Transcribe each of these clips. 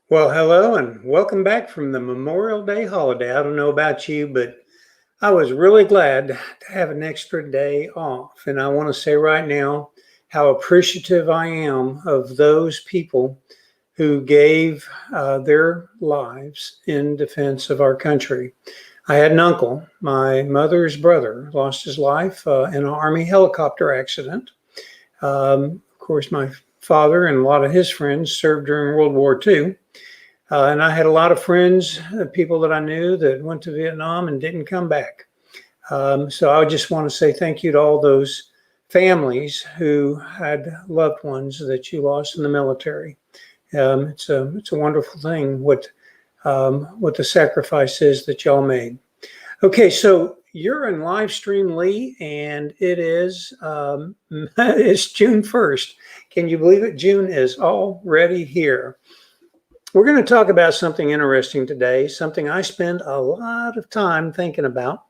Well, hello and welcome back from the Memorial Day holiday. I don't know about you, but I was really glad to have an extra day off. And I want to say right now how appreciative I am of those people who gave their lives in defense of our country. I had an uncle, my mother's brother, lost his life in an Army helicopter accident. Of course, my father and a lot of his friends served during World War II. And I had a lot of friends, people that I knew that went to Vietnam and didn't come back. So I just want to say thank you to all those families who had loved ones that you lost in the military. It's a wonderful thing what the sacrifice is that y'all made. Okay, so you're in live stream, Lee, and it is it's June 1st. Can you believe it? June is already here. We're going to talk about something interesting today, something I spend a lot of time thinking about,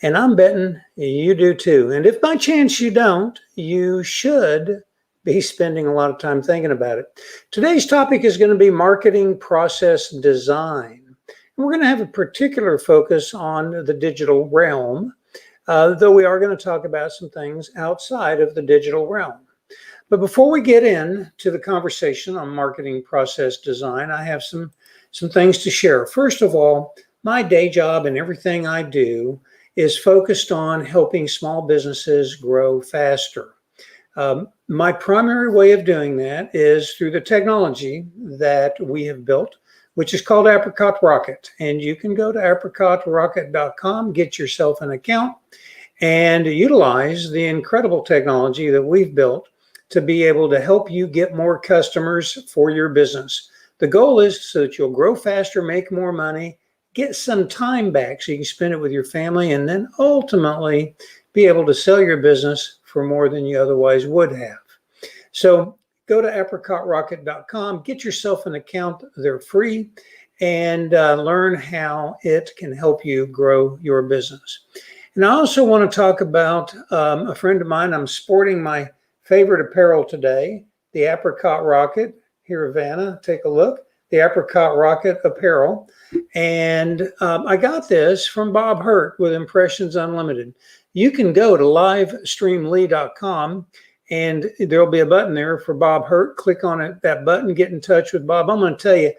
and I'm betting you do too. And if by chance you don't, you should be spending a lot of time thinking about it. Today's topic is going to be marketing process design. And we're going to have a particular focus on the digital realm, though we are going to talk about some things outside of the digital realm. But before we get into the conversation on marketing process design, I have some things to share. First of all, my day job and everything I do is focused on helping small businesses grow faster. My primary way of doing that is through the technology that we have built, which is called Apricot Rocket. And you can go to apricotrocket.com, get yourself an account, and utilize the incredible technology that we've built to be able to help you get more customers for your business. The goal is so that you'll grow faster, make more money, get some time back so you can spend it with your family, and then ultimately be able to sell your business for more than you otherwise would have. So go to apricotrocket.com, get yourself an account. They're free, and learn how it can help you grow your business. And I also want to talk about a friend of mine. I'm sporting my favorite apparel today, the Apricot Rocket. Here, Vanna, take a look. The Apricot Rocket apparel. And I got this from Bob Hurt with Impressions Unlimited. You can go to livestreamlee.com and there'll be a button there for Bob Hurt. Click on it, that button, get in touch with Bob. I'm going to tell you,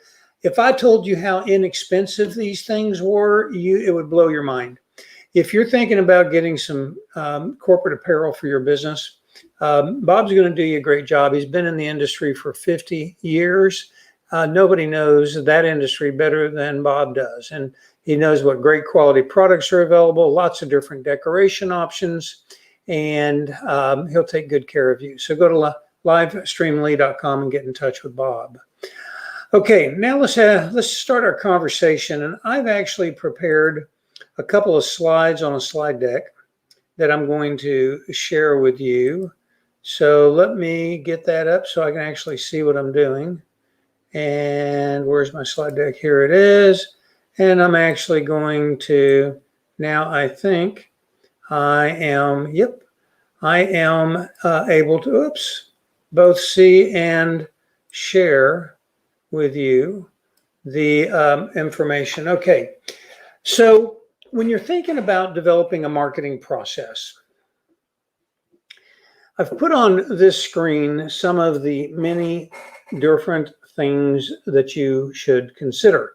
if I told you how inexpensive these things were, it would blow your mind. If you're thinking about getting some corporate apparel for your business, Bob's going to do you a great job. He's been in the industry for 50 years. Nobody knows that industry better than Bob does. And he knows what great quality products are available, lots of different decoration options, and he'll take good care of you. So go to livestreamlee.com and get in touch with Bob. Okay, now let's start our conversation. And I've actually prepared a couple of slides on a slide deck that I'm going to share with you. So let me get that up so I can actually see what I'm doing. And where's my slide deck? Here it is. And I'm actually going to, now I think I am able to, both see and share with you the information. Okay, so when you're thinking about developing a marketing process, I've put on this screen some of the many different things that you should consider.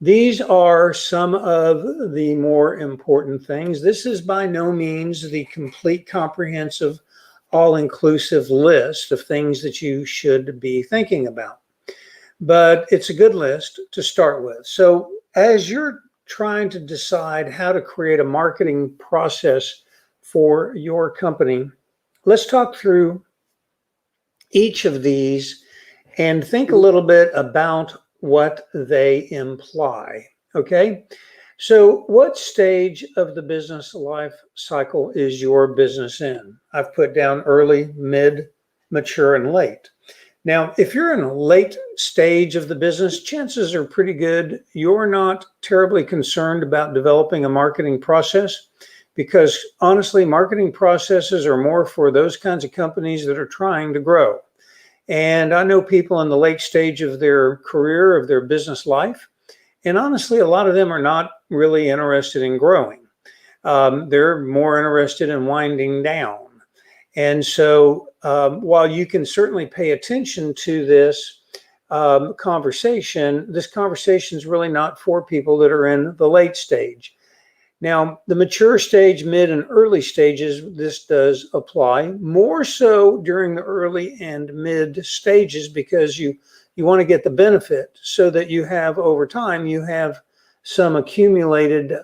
These are some of the more important things. This is by no means the complete, comprehensive, all-inclusive list of things that you should be thinking about, but it's a good list to start with. So as you're trying to decide how to create a marketing process for your company, let's talk through each of these and think a little bit about what they imply. Okay, so what stage of the business life cycle is your business in? I've put down early, mid, mature, and late. Now, if you're in a late stage of the business, chances are pretty good you're not terribly concerned about developing a marketing process, because honestly, marketing processes are more for those kinds of companies that are trying to grow. And I know people in the late stage of their career, of their business life. And honestly, a lot of them are not really interested in growing. They're more interested in winding down. And so while you can certainly pay attention to this conversation is really not for people that are in the late stage. Now, the mature stage, mid and early stages, this does apply more so during the early and mid stages because you want to get the benefit so that you have over time, you have some accumulated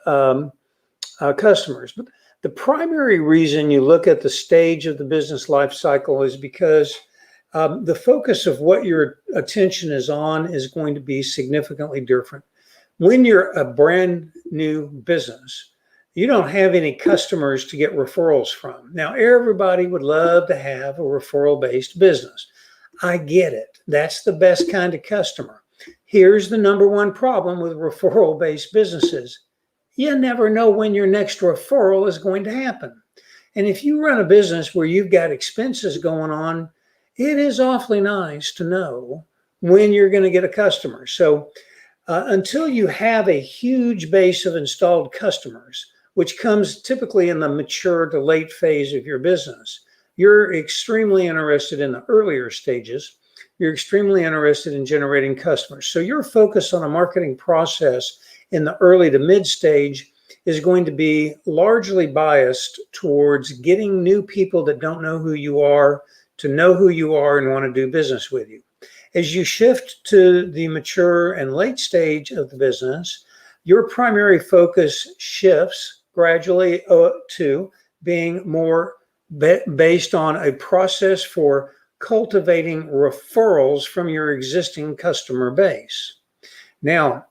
customers. But the primary reason you look at the stage of the business life cycle is because the focus of what your attention is on is going to be significantly different. When you're a brand new business, you don't have any customers to get referrals from. Now, everybody would love to have a referral-based business. I get it. That's the best kind of customer. Here's the number one problem with referral-based businesses. You never know when your next referral is going to happen. And if you run a business where you've got expenses going on, it is awfully nice to know when you're going to get a customer. So until you have a huge base of installed customers, which comes typically in the mature to late phase of your business, you're extremely interested in the earlier stages. You're extremely interested in generating customers. So your focus on a marketing process in the early to mid stage is going to be largely biased towards getting new people that don't know who you are to know who you are and want to do business with you. As you shift to the mature and late stage of the business, your primary focus shifts gradually to being more based on a process for cultivating referrals from your existing customer base. Now,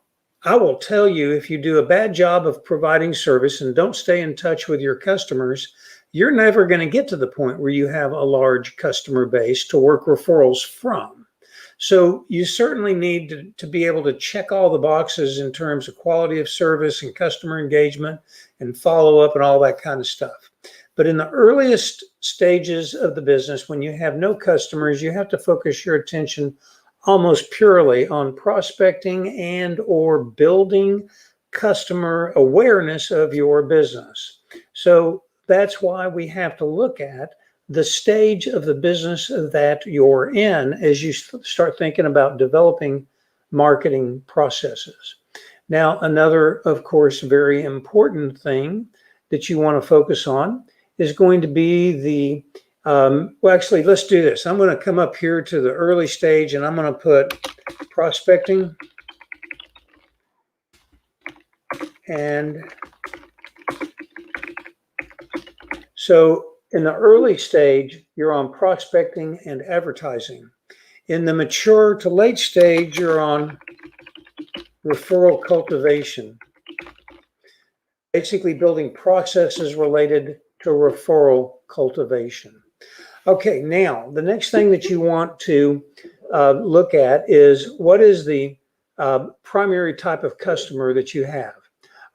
I will tell you, if you do a bad job of providing service and don't stay in touch with your customers, you're never going to get to the point where you have a large customer base to work referrals from. So you certainly need to be able to check all the boxes in terms of quality of service and customer engagement and follow up and all that kind of stuff. But in the earliest stages of the business, when you have no customers, you have to focus your attention almost purely on prospecting and or building customer awareness of your business. So that's why we have to look at the stage of the business that you're in as you start thinking about developing marketing processes. Now, another, of course, very important thing that you want to focus on is going to be the, well, actually, let's do this. I'm going to come up here to the early stage and I'm going to put prospecting and so in the early stage, you're on prospecting and advertising. In the mature to late stage, you're on referral cultivation, basically building processes related to referral cultivation. Okay, now the next thing that you want to look at is what is the primary type of customer that you have.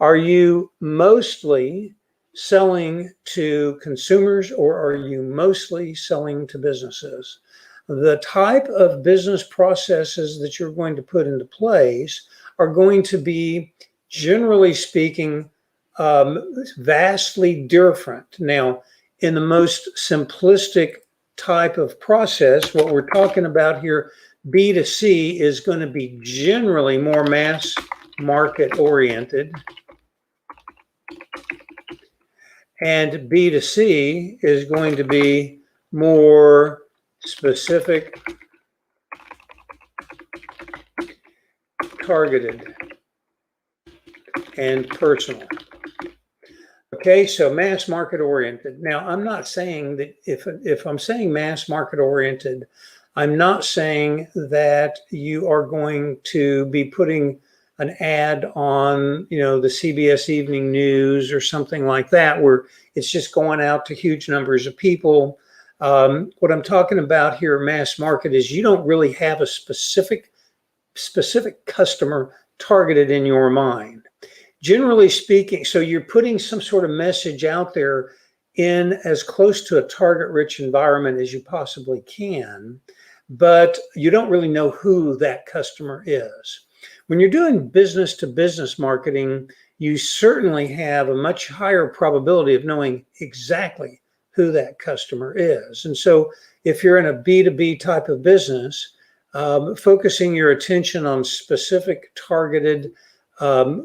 Are you mostly selling to consumers or are you mostly selling to businesses? The type of business processes that you're going to put into place are going to be, generally speaking, vastly different. Now, in the most simplistic type of process, what we're talking about here, B2C, is going to be generally more mass market oriented. And B2C is going to be more specific, targeted, and personal. Okay, so mass market oriented. Now, I'm not saying that if I'm saying mass market oriented, I'm not saying that you are going to be putting an ad on, the CBS Evening News or something like that, where it's just going out to huge numbers of people. What I'm talking about here, mass market, is you don't really have a specific customer targeted in your mind. Generally speaking, so you're putting some sort of message out there in as close to a target-rich environment as you possibly can. but you don't really know who that customer is. When you're doing business to business marketing, you certainly have a much higher probability of knowing exactly who that customer is. And so if you're in a B2B type of business, focusing your attention on specific targeted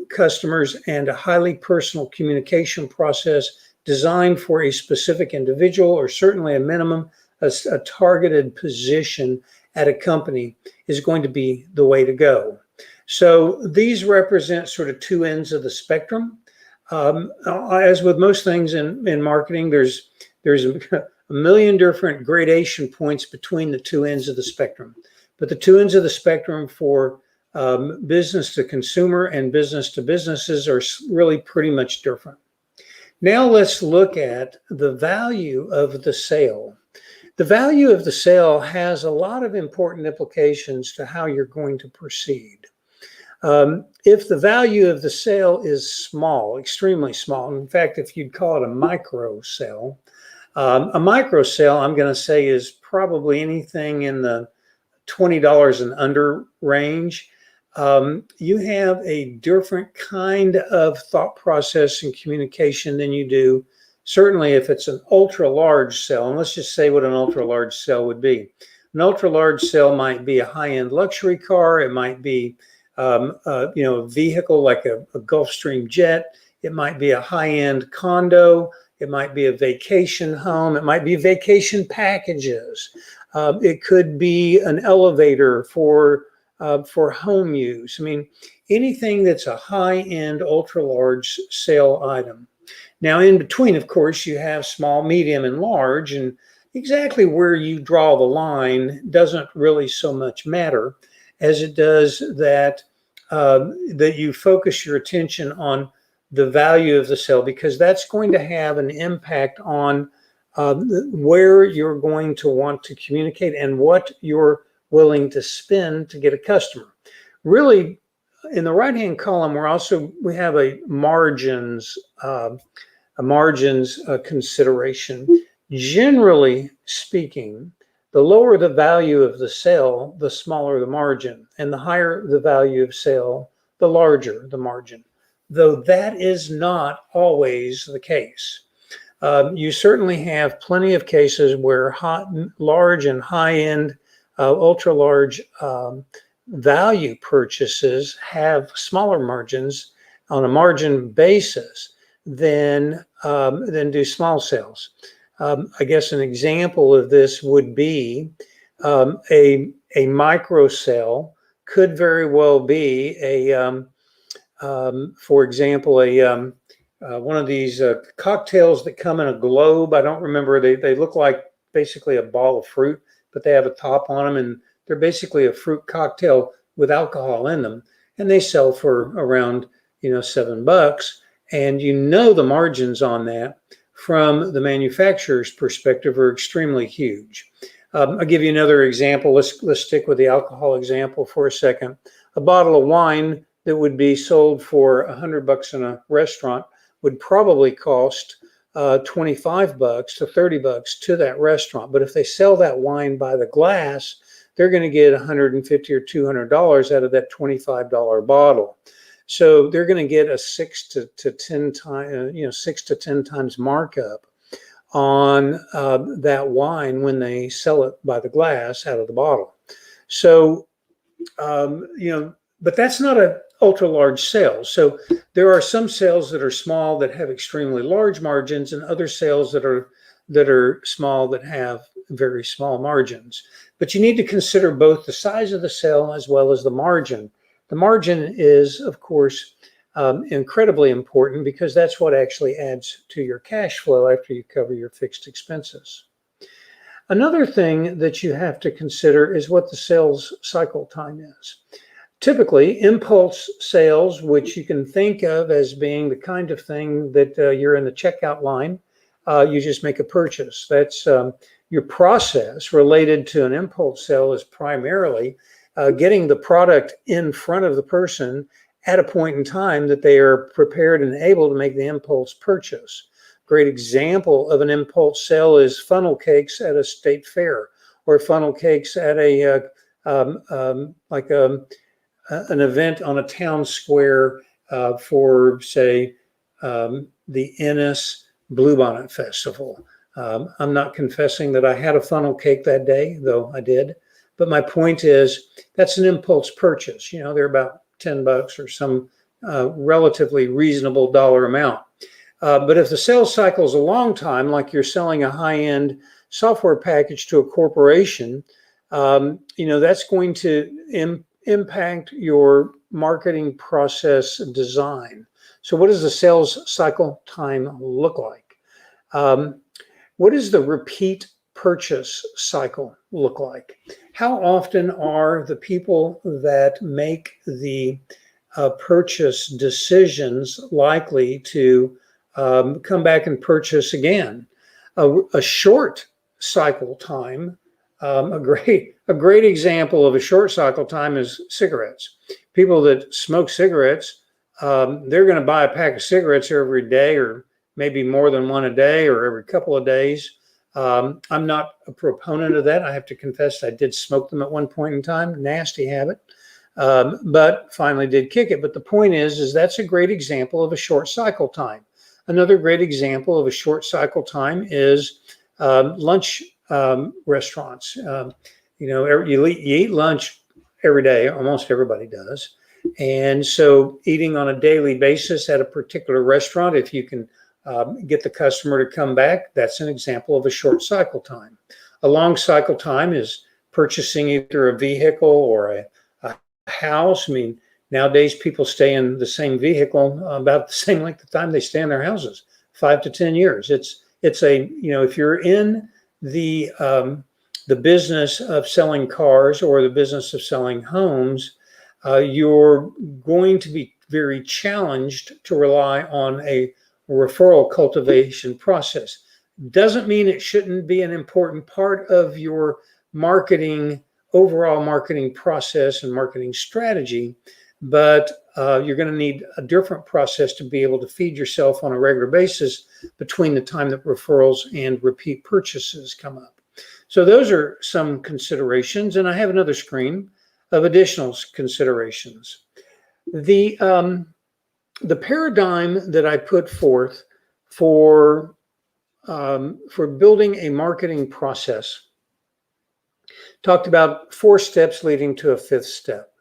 customers and a highly personal communication process designed for a specific individual, or certainly a minimum, a targeted position at a company, is going to be the way to go. So these represent sort of two ends of the spectrum. As with most things in marketing, there's a million different gradation points between the two ends of the spectrum. But the two ends of the spectrum for business to consumer and business to businesses are really pretty much different. Now let's look at the value of the sale. The value of the sale has a lot of important implications to how you're going to proceed. If the value of the sale is small, extremely small, in fact, if you'd call it a micro sale, I'm going to say, is probably anything in the $20 and under range. You have a different kind of thought process and communication than you do, certainly if it's an ultra large sale. And let's just say what an ultra large sale would be. An ultra large sale might be a high-end luxury car. It might be a vehicle like a Gulfstream jet. It might be a high-end condo. It might be a vacation home. It might be vacation packages. It could be an elevator for home use. I mean, anything that's a high-end, ultra-large sale item. Now, in between, of course, you have small, medium, and large, and exactly where you draw the line doesn't really so much matter as it does that you focus your attention on the value of the sale, because that's going to have an impact on where you're going to want to communicate and what you're willing to spend to get a customer. Really, in the right-hand column, we have a margins consideration. Generally speaking, the lower the value of the sale, the smaller the margin, and the higher the value of sale, the larger the margin. Though that is not always the case. You certainly have plenty of cases where large and high-end, ultra-large value purchases have smaller margins on a margin basis than do small sales. I guess an example of this would be a micro sale could very well be for example, one of these cocktails that come in a globe. I don't remember. They look like basically a ball of fruit, but they have a top on them, and they're basically a fruit cocktail with alcohol in them, and they sell for around $7. And the margins on that from the manufacturer's perspective are extremely huge. I'll give you another example. Let's stick with the alcohol example for a second. A bottle of wine that would be sold for $100 in a restaurant would probably cost $25 to $30 to that restaurant. But if they sell that wine by the glass, they're going to get $150 or $200 out of that $25 bottle. So they're going to get a 6 to 10 times markup on that wine when they sell it by the glass out of the bottle. So but that's not an ultra large sale. So there are some sales that are small that have extremely large margins, and other sales that are small that have very small margins. But you need to consider both the size of the sale as well as the margin. The margin is, of course, incredibly important, because that's what actually adds to your cash flow after you cover your fixed expenses. Another thing that you have to consider is what the sales cycle time is. Typically, impulse sales, which you can think of as being the kind of thing that you're in the checkout line, you just make a purchase. That's your process related to an impulse sale is primarily getting the product in front of the person at a point in time that they are prepared and able to make the impulse purchase. Great example of an impulse sale is funnel cakes at a state fair, or funnel cakes at a like an event on a town square for, say, the Ennis Bluebonnet Festival. I'm not confessing that I had a funnel cake that day, though I did. But my point is, that's an impulse purchase. You know, they're about $10 or some relatively reasonable dollar amount. But if the sales cycle is a long time, like you're selling a high-end software package to a corporation, you know, that's going to impact your marketing process design. So what does the sales cycle time look like? What does the repeat purchase cycle look like? How often are the people that make the purchase decisions likely to come back and purchase again? A short cycle time, a great example of a short cycle time is cigarettes. People that smoke cigarettes, they're going to buy a pack of cigarettes every day, or maybe more than one a day, or every couple of days. I'm not a proponent of that. I have to confess I did smoke them at one point in time. Nasty habit, but finally did kick it. But the point is that's a great example of a short cycle time. Another great example of a short cycle time is lunch restaurants. You know, you eat lunch every day. Almost everybody does. And so eating on a daily basis at a particular restaurant, if you can get the customer to come back, that's an example of a short cycle time. A long cycle time is purchasing either a vehicle or a house. I mean, nowadays people stay in the same vehicle about the same length of time they stay in their houses, 5 to 10 years. It's a, you know, if you're in the business of selling cars or the business of selling homes, you're going to be very challenged to rely on a referral cultivation process. Doesn't mean it shouldn't be an important part of your marketing, overall marketing process and marketing strategy, but you're going to need a different process to be able to feed yourself on a regular basis between the time that referrals and repeat purchases come up. So those are some considerations, and I have another screen of additional considerations. The paradigm that I put forth for building a marketing process talked about 4 steps leading to a 5th step.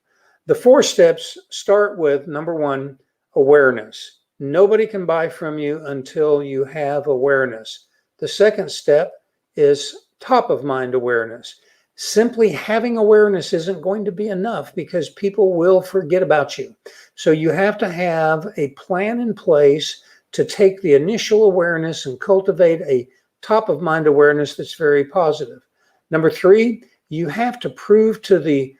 The 4 steps start with, number 1, awareness. Nobody can buy from you until you have awareness. The 2nd step is top of mind awareness. Simply having awareness isn't going to be enough because people will forget about you. So you have to have a plan in place to take the initial awareness and cultivate a top of mind awareness that's very positive. Number 3, you have to prove to the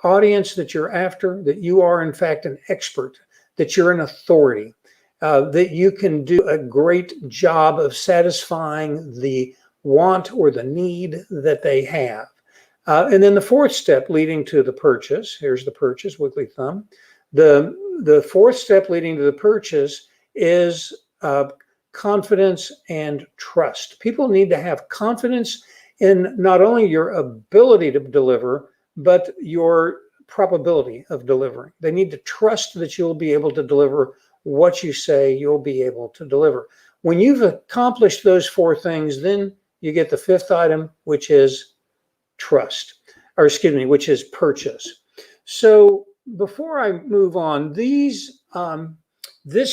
audience that you're after that you are in fact an expert, that you're an authority, that you can do a great job of satisfying the want or the need that they have. And then the 4th step leading to the purchase, here's the purchase, wiggly thumb. The 4th step leading to the purchase is confidence and trust. People need to have confidence in not only your ability to deliver, but your probability of delivering. They need to trust that you'll be able to deliver what you say you'll be able to deliver. When you've accomplished those 4 things, then you get the 5th item, which is trust, or excuse me, which is purchase. So before I move on, this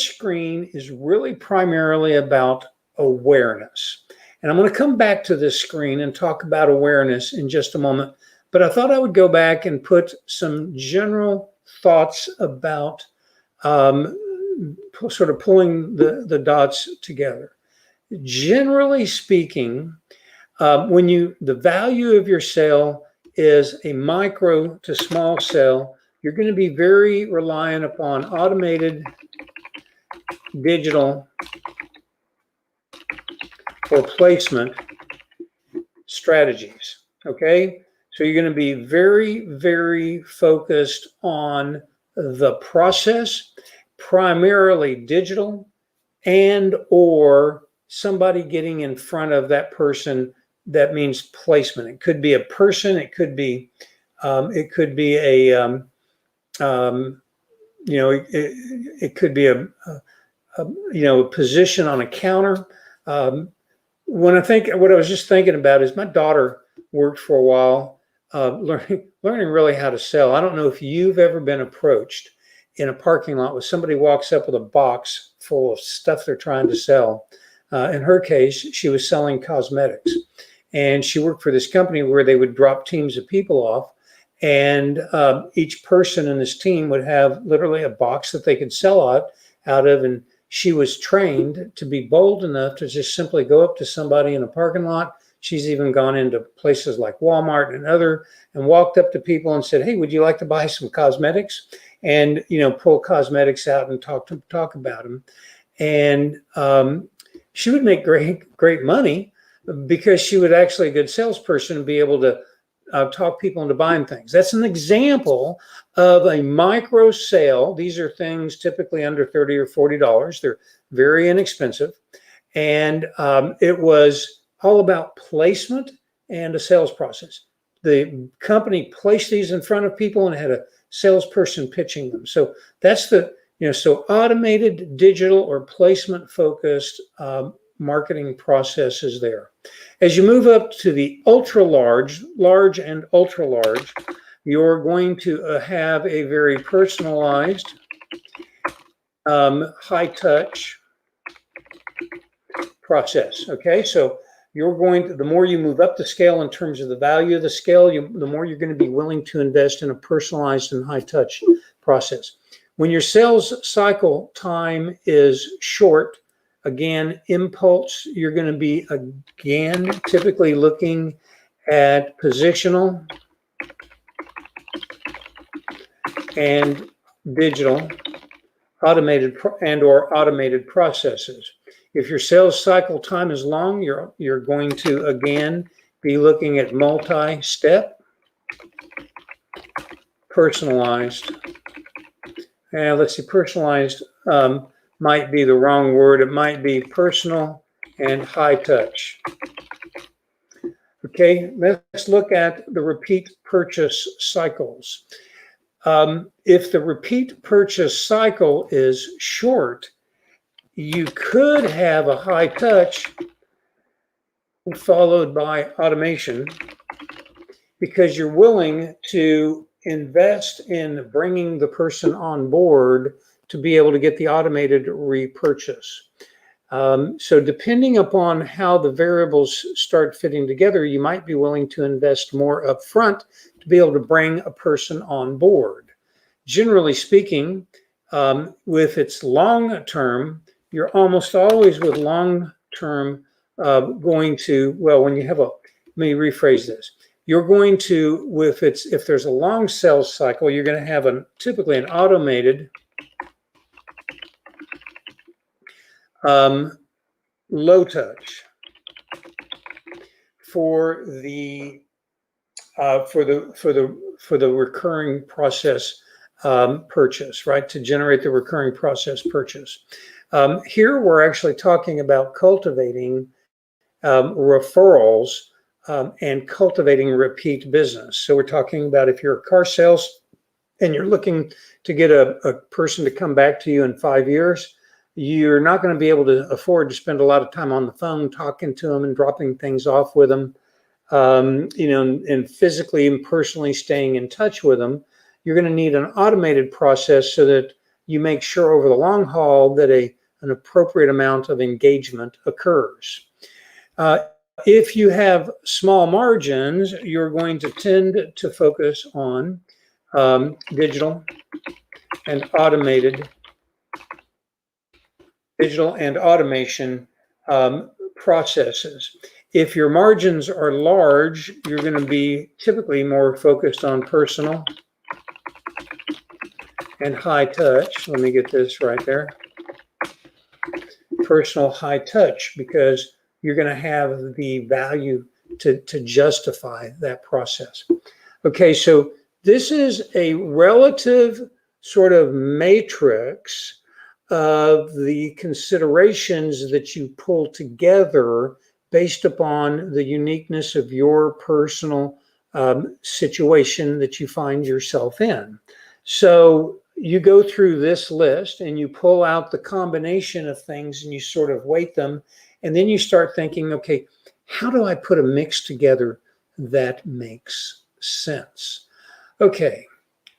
screen is really primarily about awareness. And I'm going to come back to this screen and talk about awareness in just a moment. But I thought I would go back and put some general thoughts about sort of pulling the dots together. Generally speaking, the value of your sale is a micro to small sale, you're going to be very reliant upon automated digital or placement strategies. Okay, so you're going to be very, very focused on the process, primarily digital, and or somebody getting in front of that person that means placement. It could be a person. It could be a it could be a position on a counter. What I was just thinking about is my daughter worked for a while, learning really how to sell. I don't know if you've ever been approached in a parking lot where somebody walks up with a box full of stuff they're trying to sell. In her case, she was selling cosmetics, and she worked for this company where they would drop teams of people off, and each person in this team would have literally a box that they could sell out of, and she was trained to be bold enough to just simply go up to somebody in a parking lot. She's even gone into places like Walmart and walked up to people and said, "Hey, would you like to buy some cosmetics?" And pull cosmetics out and talk about them. And she would make great money because she would actually a good salesperson and be able to talk people into buying things. That's an example of a micro sale. These are things typically under $30 or $40. They're very inexpensive. And it was all about placement and a sales process. The company placed these in front of people and had a salesperson pitching them. So that's so automated, digital, or placement focused marketing process is there. As you move up to the ultra large, large and ultra large, you're going to have a very personalized, high touch process. Okay, so the more you move up the scale in terms of the value of the scale, the more you're going to be willing to invest in a personalized and high touch process. When your sales cycle time is short, again, impulse, you're going to be again typically looking at positional and digital automated processes. If your sales cycle time is long, you're going to again be looking at multi-step, personalized. And let's see, personalized might be the wrong word. It might be personal and high touch. Okay, let's look at the repeat purchase cycles. If the repeat purchase cycle is short, you could have a high touch followed by automation because you're willing to invest in bringing the person on board to be able to get the automated repurchase. So depending upon how the variables start fitting together, you might be willing to invest more upfront to be able to bring a person on board. Generally speaking, with its long term, you're almost always with long term going to, well, when you have let me rephrase this. You're going to, if there's a long sales cycle, you're going to have typically an automated low touch for the recurring process purchase, right? To generate the recurring process purchase. Here we're actually talking about cultivating referrals and cultivating repeat business. So we're talking about if you're a car sales and you're looking to get a person to come back to you in 5 years, you're not going to be able to afford to spend a lot of time on the phone talking to them and dropping things off with them, and physically and personally staying in touch with them. You're going to need an automated process so that you make sure over the long haul that an appropriate amount of engagement occurs. If you have small margins, you're going to tend to focus on digital and automation processes. If your margins are large, you're going to be typically more focused on personal and high touch. Let me get this right there. Personal high touch, because you're going to have the value to justify that process. Okay, so this is a relative sort of matrix of the considerations that you pull together based upon the uniqueness of your personal situation that you find yourself in. So you go through this list and you pull out the combination of things and you sort of weight them. And then you start thinking, okay, how do I put a mix together that makes sense? Okay,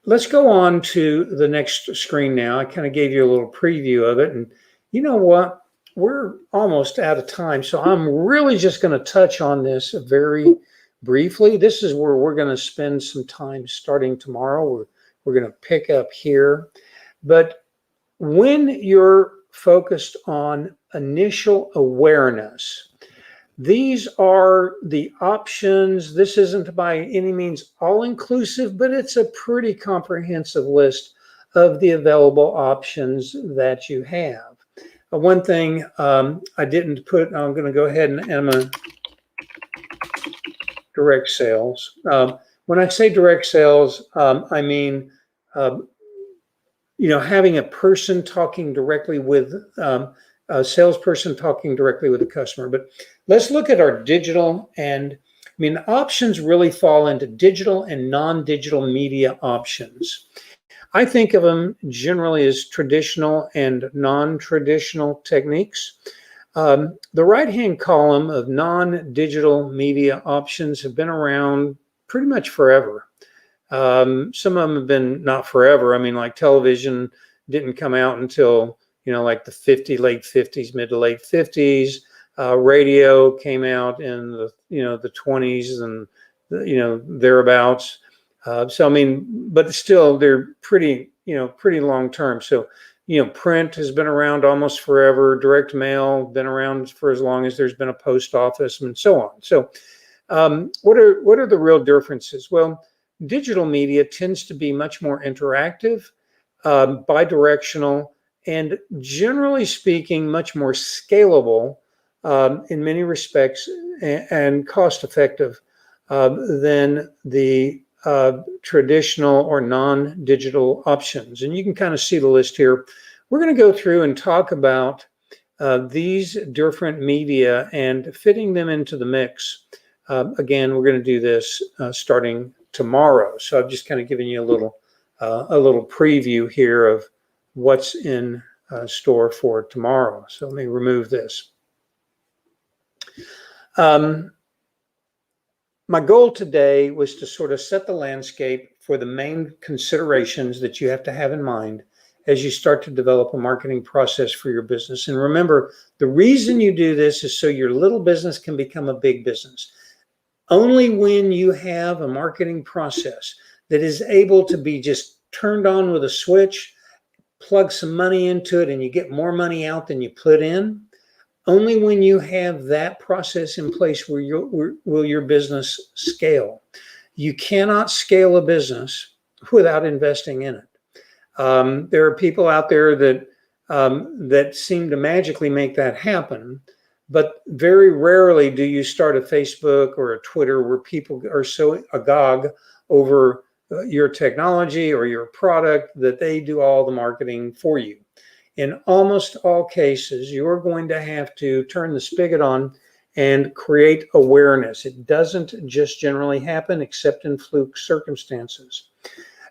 let's go on to the next screen now. I kind of gave you a little preview of it. And you know what? We're almost out of time. So I'm really just going to touch on this very briefly. This is where we're going to spend some time starting tomorrow. We're going to pick up here. But when you're focused on initial awareness, these are the options. This isn't by any means all-inclusive, but it's a pretty comprehensive list of the available options that you have. One thing I didn't put, I'm going to go ahead and I'm going to direct sales. When I say direct sales, I mean, having a person talking directly with a salesperson talking directly with the customer. But let's look at our digital, and I mean, options really fall into digital and non-digital media options. I think of them generally as traditional and non-traditional techniques. The right-hand column of non-digital media options have been around pretty much forever. Some of them have been not forever. I mean, like television didn't come out until, like the late 50s, mid to late 50s. Radio came out in the 20s and, thereabouts. So, I mean, but still they're pretty long term. So, print has been around almost forever. Direct mail been around for as long as there's been a post office and so on. So, what are the real differences? Well, digital media tends to be much more interactive, bidirectional, and generally speaking, much more scalable in many respects and cost effective than the traditional or non-digital options. And you can kind of see the list here. We're going to go through and talk about these different media and fitting them into the mix. Again, we're going to do this starting tomorrow. So I've just kind of given you a little preview here of what's in store for tomorrow. So let me remove this. My goal today was to sort of set the landscape for the main considerations that you have to have in mind as you start to develop a marketing process for your business. And remember, the reason you do this is so your little business can become a big business. Only when you have a marketing process that is able to be just turned on with a switch, plug some money into it, and you get more money out than you put in, only when you have that process in place will your business scale. You cannot scale a business without investing in it. There are people out there that seem to magically make that happen, but very rarely do you start a Facebook or a Twitter where people are so agog over your technology or your product that they do all the marketing for you. In almost all cases, you're going to have to turn the spigot on and create awareness. It doesn't just generally happen except in fluke circumstances.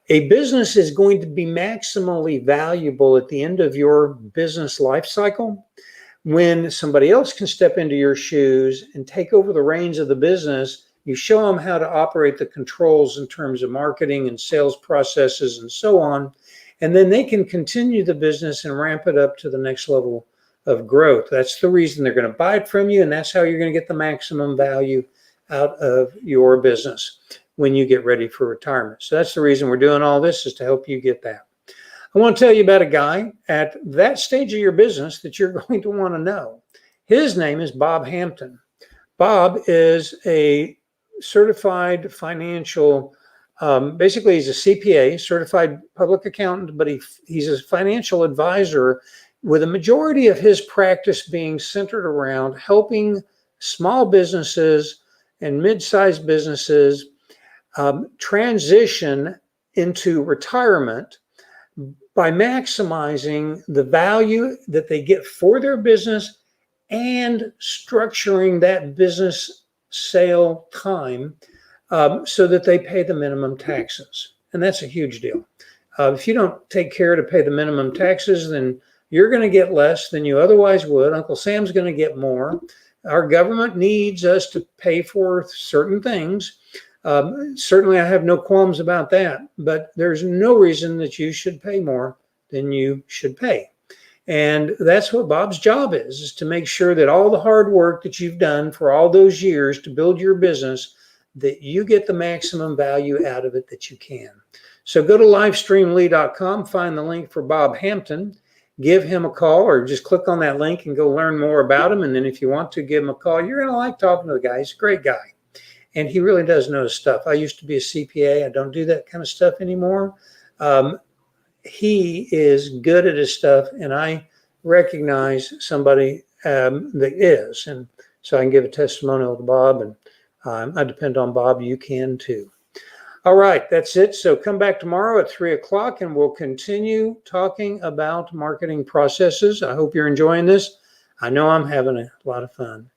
A business is going to be maximally valuable at the end of your business life cycle when somebody else can step into your shoes and take over the reins of the business. You show them how to operate the controls in terms of marketing and sales processes and so on. And then they can continue the business and ramp it up to the next level of growth. That's the reason they're going to buy it from you. And that's how you're going to get the maximum value out of your business when you get ready for retirement. So that's the reason we're doing all this, is to help you get that. I want to tell you about a guy at that stage of your business that you're going to want to know. His name is Bob Hampton. Bob is a certified financial basically, he's a CPA, certified public accountant, but he's a financial advisor with a majority of his practice being centered around helping small businesses and mid-sized businesses transition into retirement by maximizing the value that they get for their business and structuring that business sale time so that they pay the minimum taxes. And that's a huge deal. If you don't take care to pay the minimum taxes, then you're going to get less than you otherwise would. Uncle Sam's going to get more. Our government needs us to pay for certain things. Certainly, I have no qualms about that, but there's no reason that you should pay more than you should pay. And that's what Bob's job is to make sure that all the hard work that you've done for all those years to build your business, that you get the maximum value out of it that you can. So go to livestreamly.com, find the link for Bob Hampton, give him a call, or just click on that link and go learn more about him. And then if you want to give him a call, you're going to like talking to the guy. He's a great guy. And he really does know his stuff. I used to be a CPA. I don't do that kind of stuff anymore. He is good at his stuff, and I recognize somebody that is. And so I can give a testimonial to Bob, and I depend on Bob. You can too. All right, that's it. So come back tomorrow at 3 o'clock, and we'll continue talking about marketing processes. I hope you're enjoying this. I know I'm having a lot of fun.